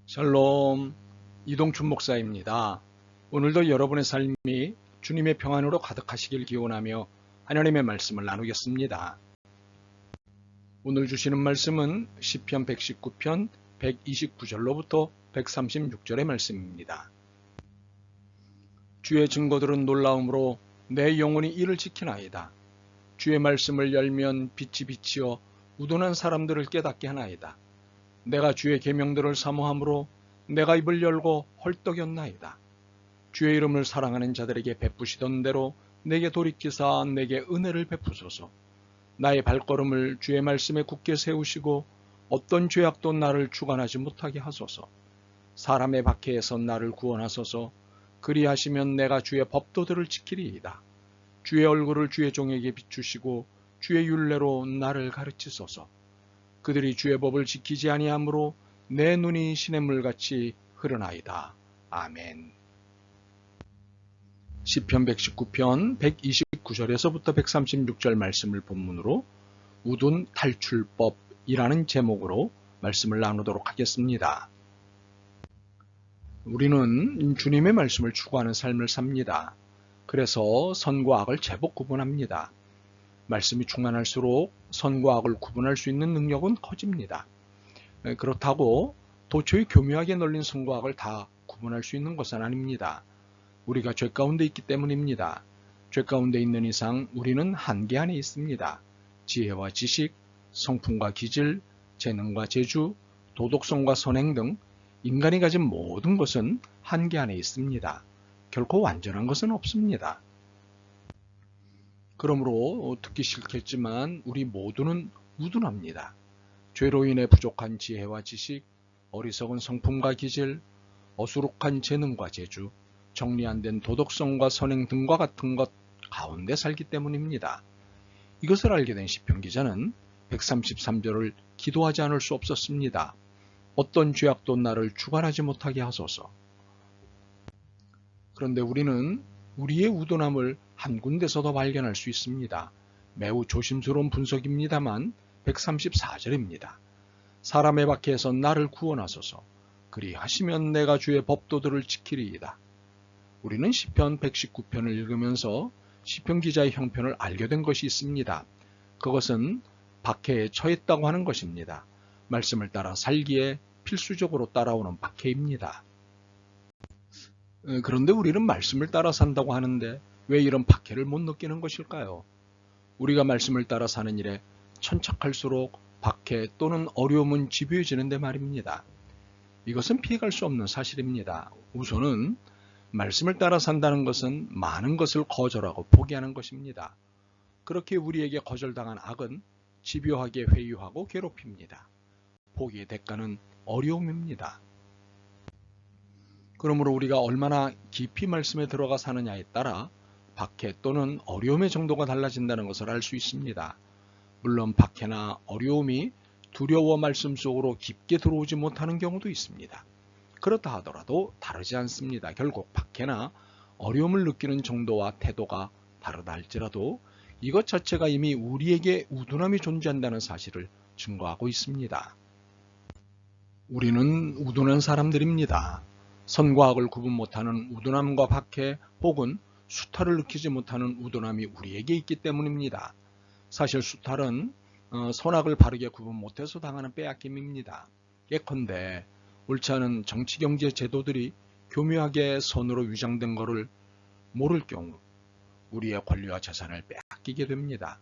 샬롬, 이동춘 목사입니다. 오늘도 여러분의 삶이 주님의 평안으로 가득하시길 기원하며 하나님의 말씀을 나누겠습니다. 오늘 주시는 말씀은 시편 119편 129절로부터 136절의 말씀입니다. 주의 증거들은 놀라움으로 내 영혼이 이를 지키나이다. 주의 말씀을 열면 빛이 비치어 우둔한 사람들을 깨닫게 하나이다. 내가 주의 계명들을 사모함으로 내가 입을 열고 헐떡였나이다. 주의 이름을 사랑하는 자들에게 베푸시던 대로 내게 돌이키사 내게 은혜를 베푸소서. 나의 발걸음을 주의 말씀에 굳게 세우시고 어떤 죄악도 나를 주관하지 못하게 하소서. 사람의 박해에서 나를 구원하소서. 그리하시면 내가 주의 법도들을 지키리이다. 주의 얼굴을 주의 종에게 비추시고 주의 율례로 나를 가르치소서. 그들이 주의 법을 지키지 아니하므로 내 눈이 시냇물같이 흐르나이다. 아멘. 시편 119편 129절에서부터 136절 말씀을 본문으로 우둔 탈출법이라는 제목으로 말씀을 나누도록 하겠습니다. 우리는 주님의 말씀을 추구하는 삶을 삽니다. 그래서 선과 악을 제법 구분합니다. 말씀이 충만할수록 선과 악을 구분할 수 있는 능력은 커집니다. 그렇다고 도처에 교묘하게 널린 선과 악을 다 구분할 수 있는 것은 아닙니다. 우리가 죄 가운데 있기 때문입니다. 죄 가운데 있는 이상 우리는 한계 안에 있습니다. 지혜와 지식, 성품과 기질, 재능과 재주, 도덕성과 선행 등 인간이 가진 모든 것은 한계 안에 있습니다. 결코 완전한 것은 없습니다. 그러므로 듣기 싫겠지만 우리 모두는 우둔합니다. 죄로 인해 부족한 지혜와 지식, 어리석은 성품과 기질, 어수룩한 재능과 재주, 정리 안 된 도덕성과 선행 등과 같은 것 가운데 살기 때문입니다. 이것을 알게 된 시편 기자는 133절을 기도하지 않을 수 없었습니다. 어떤 죄악도 나를 주관하지 못하게 하소서. 그런데 우리는 우리의 우둔함을 한 군데서도 발견할 수 있습니다. 매우 조심스러운 분석입니다만 134절입니다. 사람의 박해에서 나를 구원하소서. 그리하시면 내가 주의 법도들을 지키리이다. 우리는 시편 119편을 읽으면서 시편 기자의 형편을 알게 된 것이 있습니다. 그것은 박해에 처했다고 하는 것입니다. 말씀을 따라 살기에 필수적으로 따라오는 박해입니다. 그런데 우리는 말씀을 따라 산다고 하는데 왜 이런 박해를 못 느끼는 것일까요? 우리가 말씀을 따라 사는 일에 천착할수록 박해 또는 어려움은 집요해지는데 말입니다. 이것은 피해갈 수 없는 사실입니다. 우선은 말씀을 따라 산다는 것은 많은 것을 거절하고 포기하는 것입니다. 그렇게 우리에게 거절당한 악은 집요하게 회유하고 괴롭힙니다. 포기의 대가는 어려움입니다. 그러므로 우리가 얼마나 깊이 말씀에 들어가 사느냐에 따라 박해 또는 어려움의 정도가 달라진다는 것을 알 수 있습니다. 물론 박해나 어려움이 두려워 말씀 속으로 깊게 들어오지 못하는 경우도 있습니다. 그렇다 하더라도 다르지 않습니다. 결국 박해나 어려움을 느끼는 정도와 태도가 다르다 할지라도 이것 자체가 이미 우리에게 우둔함이 존재한다는 사실을 증거하고 있습니다. 우리는 우둔한 사람들입니다. 선과 악을 구분 못하는 우둔함과 박해 혹은 수탈을 느끼지 못하는 우둔함이 우리에게 있기 때문입니다. 사실 수탈은 선악을 바르게 구분 못해서 당하는 빼앗김입니다. 예컨대 옳지 않은 정치 경제 제도들이 교묘하게 선으로 위장된 것을 모를 경우 우리의 권리와 재산을 빼앗기게 됩니다.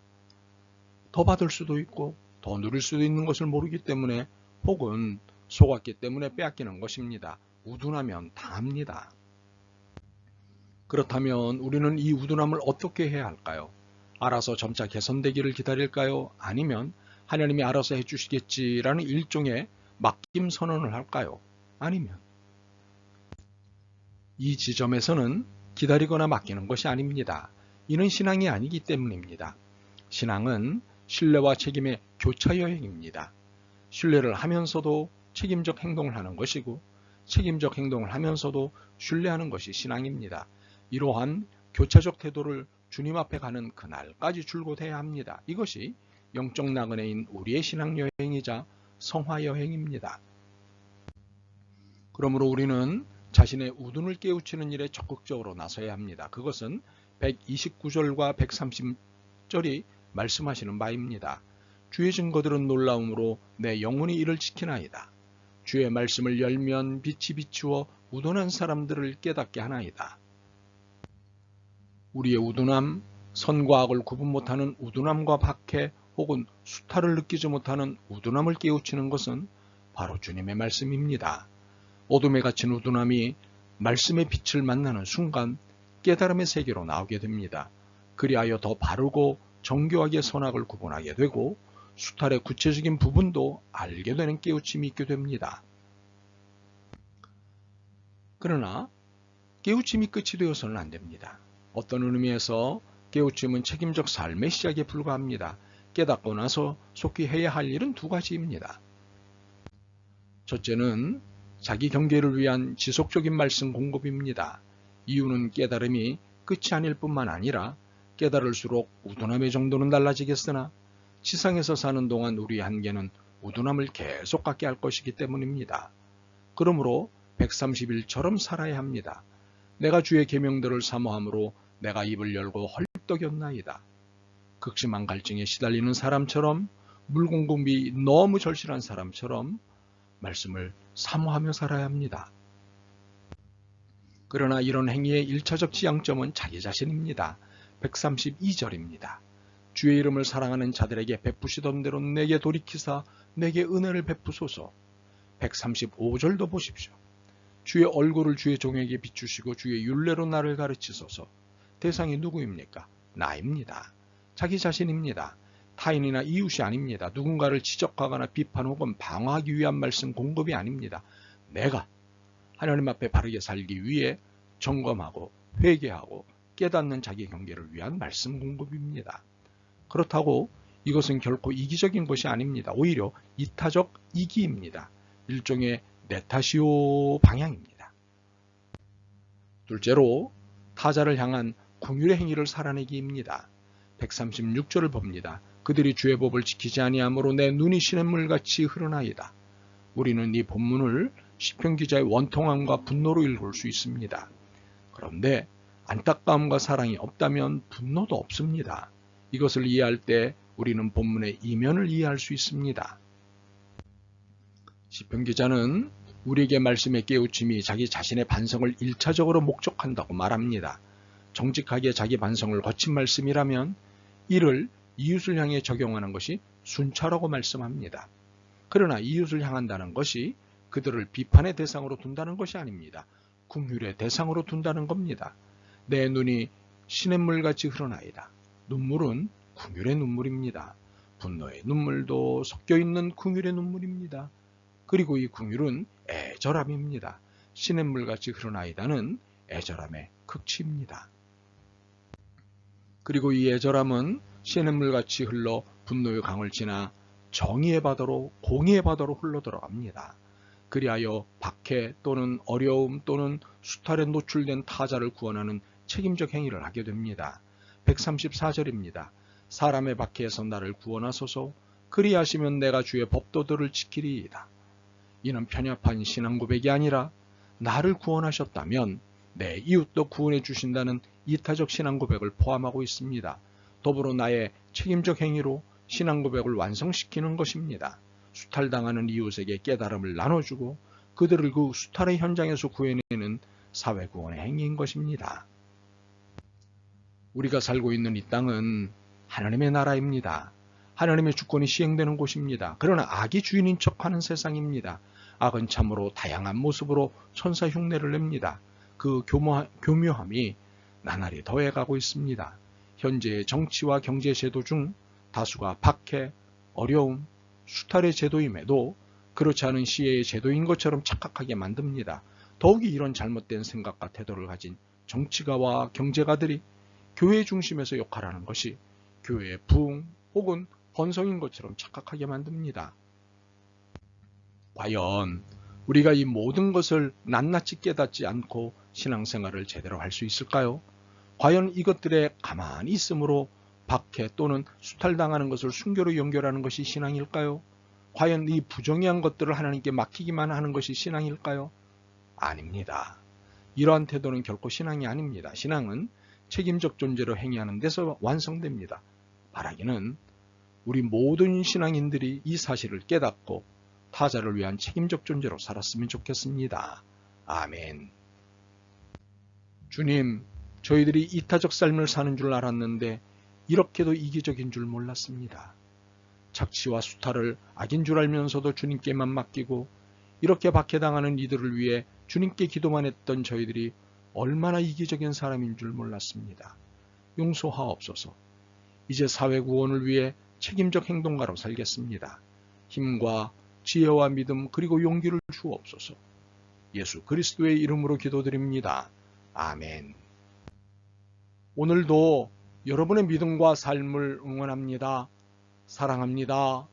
더 받을 수도 있고 더 누릴 수도 있는 것을 모르기 때문에 혹은 속았기 때문에 빼앗기는 것입니다. 우둔하면 당합니다. 그렇다면 우리는 이 우둔함을 어떻게 해야 할까요? 알아서 점차 개선되기를 기다릴까요? 아니면 하나님이 알아서 해주시겠지라는 일종의 맡김 선언을 할까요? 아니면 이 지점에서는 기다리거나 맡기는 것이 아닙니다. 이는 신앙이 아니기 때문입니다. 신앙은 신뢰와 책임의 교차 여행입니다. 신뢰를 하면서도 책임적 행동을 하는 것이고 책임적 행동을 하면서도 신뢰하는 것이 신앙입니다. 이러한 교차적 태도를 주님 앞에 가는 그날까지 줄곧 해야 합니다. 이것이 영적 나그네인 우리의 신앙 여행이자 성화 여행입니다. 그러므로 우리는 자신의 우둔을 깨우치는 일에 적극적으로 나서야 합니다. 그것은 129절과 130절이 말씀하시는 바입니다. 주의 증거들은 놀라움으로 내 영혼이 이를 지키나이다. 주의 말씀을 열면 빛이 비추어 우둔한 사람들을 깨닫게 하나이다. 우리의 우둔함, 선과 악을 구분 못하는 우둔함과 박해 혹은 수탈을 느끼지 못하는 우둔함을 깨우치는 것은 바로 주님의 말씀입니다. 어둠에 갇힌 우둔함이 말씀의 빛을 만나는 순간 깨달음의 세계로 나오게 됩니다. 그리하여 더 바르고 정교하게 선악을 구분하게 되고 수탈의 구체적인 부분도 알게 되는 깨우침이 있게 됩니다. 그러나 깨우침이 끝이 되어서는 안 됩니다. 어떤 의미에서 깨우침은 책임적 삶의 시작에 불과합니다. 깨닫고 나서 속히 해야 할 일은 두 가지입니다. 첫째는 자기 경계를 위한 지속적인 말씀 공급입니다. 이유는 깨달음이 끝이 아닐 뿐만 아니라 깨달을수록 우둔함의 정도는 달라지겠으나 지상에서 사는 동안 우리의 한계는 우둔함을 계속 갖게 할 것이기 때문입니다. 그러므로 130일처럼 살아야 합니다. 내가 주의 계명들을 사모함으로 내가 입을 열고 헐떡였나이다. 극심한 갈증에 시달리는 사람처럼 물공급이 너무 절실한 사람처럼 말씀을 사모하며 살아야 합니다. 그러나 이런 행위의 1차적 지향점은 자기 자신입니다. 132절입니다. 주의 이름을 사랑하는 자들에게 베푸시던 대로 내게 돌이키사 내게 은혜를 베푸소서. 135절도 보십시오. 주의 얼굴을 주의 종에게 비추시고 주의 율례로 나를 가르치소서. 대상이 누구입니까? 나입니다. 자기 자신입니다. 타인이나 이웃이 아닙니다. 누군가를 지적하거나 비판 혹은 방어하기 위한 말씀 공급이 아닙니다. 내가 하나님 앞에 바르게 살기 위해 점검하고 회개하고 깨닫는 자기 경계를 위한 말씀 공급입니다. 그렇다고 이것은 결코 이기적인 것이 아닙니다. 오히려 이타적 이기입니다. 일종의 내 탓이요 방향입니다. 둘째로 타자를 향한 긍휼의 행위를 살아내기입니다. 136절을 봅니다. 그들이 주의 법을 지키지 아니하므로 내 눈이 시냇물같이 흐르나이다. 우리는 이 본문을 시편 기자의 원통함과 분노로 읽을 수 있습니다. 그런데 안타까움과 사랑이 없다면 분노도 없습니다. 이것을 이해할 때 우리는 본문의 이면을 이해할 수 있습니다. 시편 기자는 우리에게 말씀의 깨우침이 자기 자신의 반성을 1차적으로 목적한다고 말합니다. 정직하게 자기 반성을 거친 말씀이라면 이를 이웃을 향해 적용하는 것이 순차라고 말씀합니다. 그러나 이웃을 향한다는 것이 그들을 비판의 대상으로 둔다는 것이 아닙니다. 긍휼의 대상으로 둔다는 겁니다. 내 눈이 시냇물같이 흐르나이다. 눈물은 긍휼의 눈물입니다. 분노의 눈물도 섞여있는 긍휼의 눈물입니다. 그리고 이 긍휼은 애절함입니다. 시냇물같이 흐르나이다는 애절함의 극치입니다. 그리고 이 애절함은 시냇물같이 흘러 분노의 강을 지나 정의의 바다로 공의의 바다로 흘러들어갑니다. 그리하여 박해 또는 어려움 또는 수탈에 노출된 타자를 구원하는 책임적 행위를 하게 됩니다. 134절입니다. 사람의 박해에서 나를 구원하소서. 그리하시면 내가 주의 법도들을 지키리이다. 이는 편협한 신앙 고백이 아니라 나를 구원하셨다면 내 이웃도 구원해 주신다는 이타적 신앙 고백을 포함하고 있습니다. 더불어 나의 책임적 행위로 신앙 고백을 완성시키는 것입니다. 수탈당하는 이웃에게 깨달음을 나눠주고 그들을 그 수탈의 현장에서 구해내는 사회구원의 행위인 것입니다. 우리가 살고 있는 이 땅은 하나님의 나라입니다. 하나님의 주권이 시행되는 곳입니다. 그러나 악이 주인인 척하는 세상입니다. 악은 참으로 다양한 모습으로 천사 흉내를 냅니다. 그 교묘함이 나날이 더해가고 있습니다. 현재의 정치와 경제 제도 중 다수가 박해, 어려움, 수탈의 제도임에도 그렇지 않은 시혜의 제도인 것처럼 착각하게 만듭니다. 더욱이 이런 잘못된 생각과 태도를 가진 정치가와 경제가들이 교회 중심에서 역할하는 것이 교회의 부흥 혹은 번성인 것처럼 착각하게 만듭니다. 과연 우리가 이 모든 것을 낱낱이 깨닫지 않고 신앙생활을 제대로 할 수 있을까요? 과연 이것들에 가만히 있으므로 박해 또는 수탈당하는 것을 순교로 연결하는 것이 신앙일까요? 과연 이 부정의한 것들을 하나님께 맡기기만 하는 것이 신앙일까요? 아닙니다. 이러한 태도는 결코 신앙이 아닙니다. 신앙은 책임적 존재로 행위하는 데서 완성됩니다. 바라기는 우리 모든 신앙인들이 이 사실을 깨닫고 타자를 위한 책임적 존재로 살았으면 좋겠습니다. 아멘. 주님, 저희들이 이타적 삶을 사는 줄 알았는데 이렇게도 이기적인 줄 몰랐습니다. 착취와 수탈을 악인 줄 알면서도 주님께만 맡기고 이렇게 박해당하는 이들을 위해 주님께 기도만 했던 저희들이 얼마나 이기적인 사람인 줄 몰랐습니다. 용서하옵소서. 이제 사회 구원을 위해 책임적 행동가로 살겠습니다. 힘과 지혜와 믿음 그리고 용기를 주옵소서. 예수 그리스도의 이름으로 기도드립니다. 아멘. 오늘도 여러분의 믿음과 삶을 응원합니다. 사랑합니다.